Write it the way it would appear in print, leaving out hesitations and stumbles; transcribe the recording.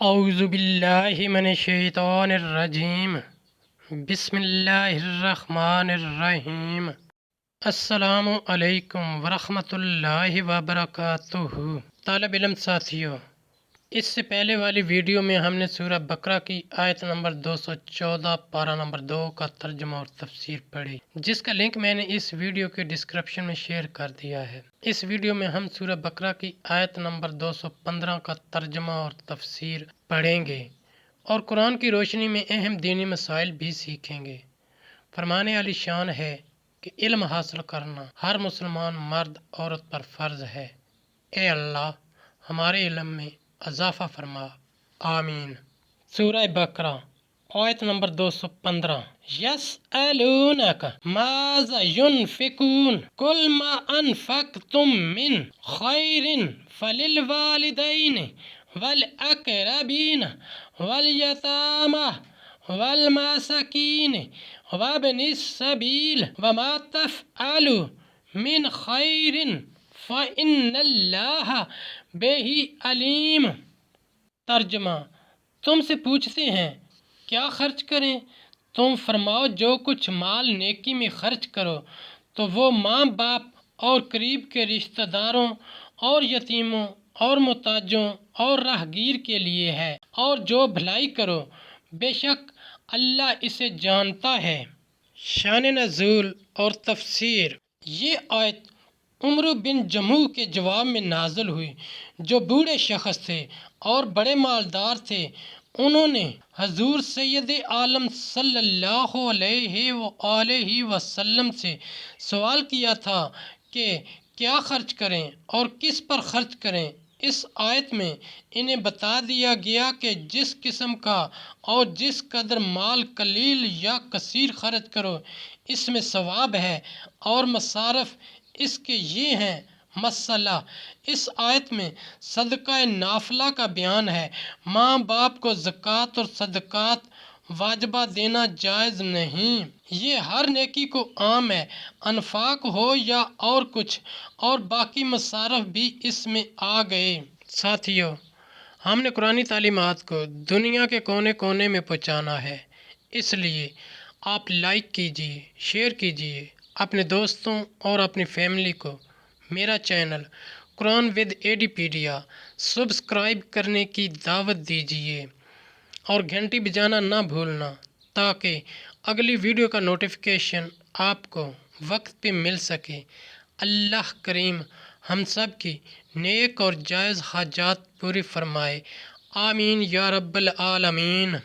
اعوذ باللہ من الشیطان الرجیم بسم اللہ الرحمن الرحیم۔ السلام علیکم ورحمۃ اللہ وبرکاتہ۔ طالب علم ساتھیوں، اس سے پہلے والی ویڈیو میں ہم نے سورہ بقرہ کی آیت نمبر 214 پارہ نمبر 2 کا ترجمہ اور تفسیر پڑھی، جس کا لنک میں نے اس ویڈیو کے ڈسکرپشن میں شیئر کر دیا ہے۔ اس ویڈیو میں ہم سورہ بقرہ کی آیت نمبر 215 کا ترجمہ اور تفسیر پڑھیں گے اور قرآن کی روشنی میں اہم دینی مسائل بھی سیکھیں گے۔ فرمانے علی شان ہے کہ علم حاصل کرنا ہر مسلمان مرد عورت پر فرض ہے۔ اے اللہ، ہمارے علم میں اضافہ فرما، آمین۔ سورہ بقرہ آیت نمبر 215۔ یسألونک ماذا ينفقون قل ما انفقتم من خیر فللوالدین والاقربین والیتامى والمساکین وابن السبیل وما تفعلوا من خیر فإن اللہ بہ علیم۔ ترجمہ: تم سے پوچھتے ہیں کیا خرچ کریں، تم فرماؤ جو کچھ مال نیکی میں خرچ کرو تو وہ ماں باپ اور قریب کے رشتہ داروں اور یتیموں اور محتاجوں اور راہگیر کے لیے ہے، اور جو بھلائی کرو بے شک اللہ اسے جانتا ہے۔ شان نزول اور تفسیر۔ یہ آیت عمرو بن جموح کے جواب میں نازل ہوئی، جو بوڑھے شخص تھے اور بڑے مالدار تھے۔ انہوں نے حضور سید عالم صلی اللہ علیہ وآلہ وسلم سے سوال کیا تھا کہ کیا خرچ کریں اور کس پر خرچ کریں۔ اس آیت میں انہیں بتا دیا گیا کہ جس قسم کا اور جس قدر مال قلیل یا کثیر خرچ کرو اس میں ثواب ہے، اور مصارف اس کے یہ ہیں۔ مسئلہ: اس آیت میں صدقہ نافلہ کا بیان ہے۔ ماں باپ کو زکوٰۃ اور صدقات واجبہ دینا جائز نہیں۔ یہ ہر نیکی کو عام ہے، انفاق ہو یا اور کچھ، اور باقی مصارف بھی اس میں آ گئے۔ ساتھیو، ہم نے قرآنی تعلیمات کو دنیا کے کونے کونے میں پہنچانا ہے، اس لیے آپ لائک کیجئے، شیئر کیجئے اپنے دوستوں اور اپنی فیملی کو۔ میرا چینل قرآن ود ایڈیپیڈیا سبسکرائب کرنے کی دعوت دیجیے اور گھنٹی بجانا نہ بھولنا، تاکہ اگلی ویڈیو کا نوٹیفیکیشن آپ کو وقت پہ مل سکے۔ اللہ کریم ہم سب کی نیک اور جائز حاجات پوری فرمائے، آمین یا رب العالمین۔